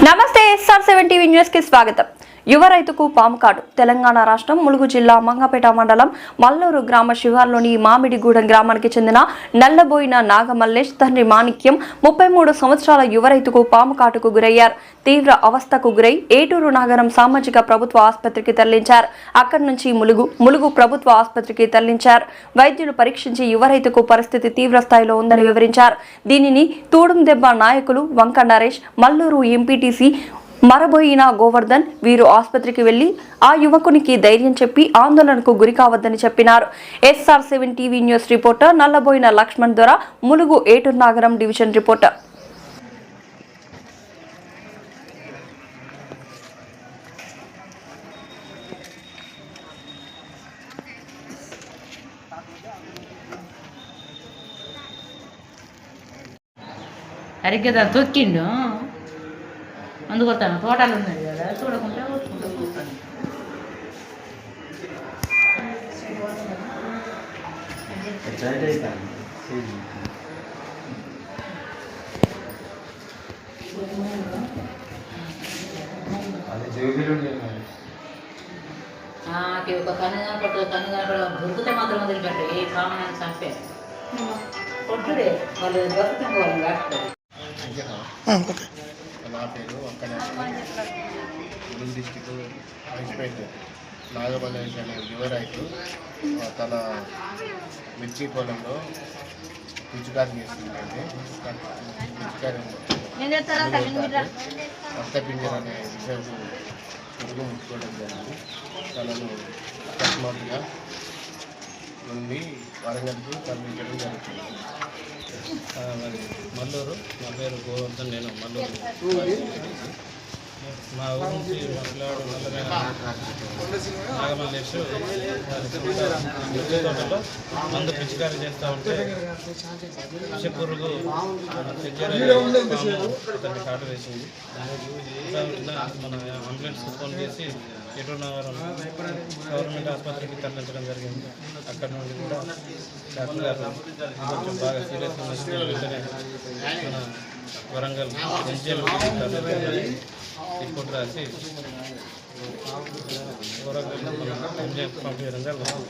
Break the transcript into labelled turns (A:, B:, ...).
A: నమస్తే SR7 TV news కి స్వాగతం. యువ రైతుకు పాము కాటు. తెలంగాణ రాష్ట్రం ములుగు జిల్లా మంగపేట మండలం మల్లూరు గ్రామ శివార్లోని మామిడిగూడెం గ్రామానికి చెందిన నల్లబోయిన నాగమల్లేష్ తండ్రి మాణిక్యం 33 సంవత్సరాల యువ రైతుకు పాము కాటుకు గురయ్యారు. తీవ్ర అవస్థకు గురై ఏటూరు నగరం సామాజిక ప్రభుత్వ ఆసుపత్రికి తరలించారు. అక్కడి నుంచి ములుగు ప్రభుత్వ ఆసుపత్రికి తరలించారు. వైద్యులు పరీక్షించి యువ రైతుకు పరిస్థితి తీవ్ర స్థాయిలో ఉందని వివరించారు. దీనిని తూడుందెబ్బ నాయకులు వంక నరేష్, మల్లూరు ఎంపీటీసీ మరబోయిన గోవర్ధన్ వీరు ఆసుపత్రికి వెళ్లి ఆ యువకునికి ధైర్యం చెప్పి ఆందోళనకు గురి కావద్దని చెప్పినారు. SR7 TV news reporter Nallaboina Lakshman ద్వారా ములుగు ఏటూరు నగరం డివిజన్ రిపోర్టర్.
B: సరిగ్గా తొక్కిండు అందుకొస్తాను తోటలు ఉన్నది కదా చూడకుండా కొట్టుకుంటూ కూర్చొని ఒక కన్ను కనపడ దొరికితే మాత్రం వదిలిపెట్టు ఏ సామానాన్ని చంపే కొట్టుడే వాళ్ళు దొరికితే వాళ్ళు కాస్తారు.
C: నా పేరు అక్కడ ములుగు డిస్టిక్ వైస్పేట్ నాగమల్లేష్ అనే యువ రైతు తన మిర్చి పొలంలో పిచికారి చేస్తుందంటే పిచికారి రక్తపింజర అనే విషయం పురుగు ముట్టుకోవడం జరిగింది. తనను అకస్మాత్తుగా నుండి వరంగల్కి తరలించడం జరుగుతుంది.
D: మరి మల్లూరు, నా పేరు గోవర్ధన్, నేను మల్లూరు. మా ఊరు నుంచి మట్లాడు నల్లమైన నాగమల్లేష్ మిర్చి తోటలో మందు పిచికారీ చేస్తూ ఉంటే విషపురుగు అతన్ని కాటు వేసింది. మన అంబులెన్స్కి ఫోన్ చేసి ఏటూరు నగరం గవర్నమెంట్ ఆసుపత్రికి తరలించడం జరిగింది. అక్కడ నుండి కూడా డాక్టర్ గారు కొంచెం బాగా సీరియస్ వెంటనే మన వరంగల్ ఎన్జిఎల్ రిపోర్ట్ రాసి వరంగల్ పంపించడం జరిగింది.